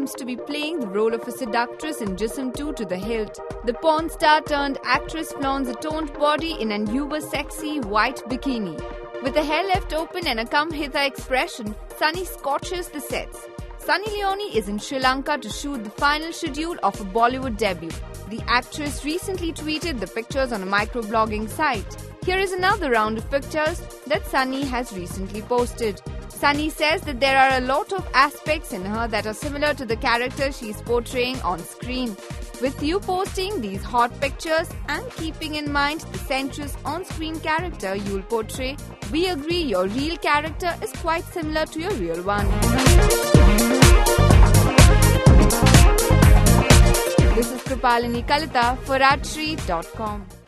seems to be playing the role of a seductress in Jism 2 to the hilt. The porn star turned actress flaunts a toned body in an uber sexy white bikini. With the hair left open and a come hither expression, Sunny scorches the sets. Sunny Leone is in Sri Lanka to shoot the final schedule of a Bollywood debut. The actress recently tweeted the pictures on a microblogging site. Here is another round of pictures that Sunny has recently posted. Sunny says that there are a lot of aspects in her that are similar to the character she is portraying on screen. With you posting these hot pictures and keeping in mind the sensuous on-screen character you'll portray, we agree your real character is quite similar to your real one. This is Krupalini Kalita for Rajshri.com.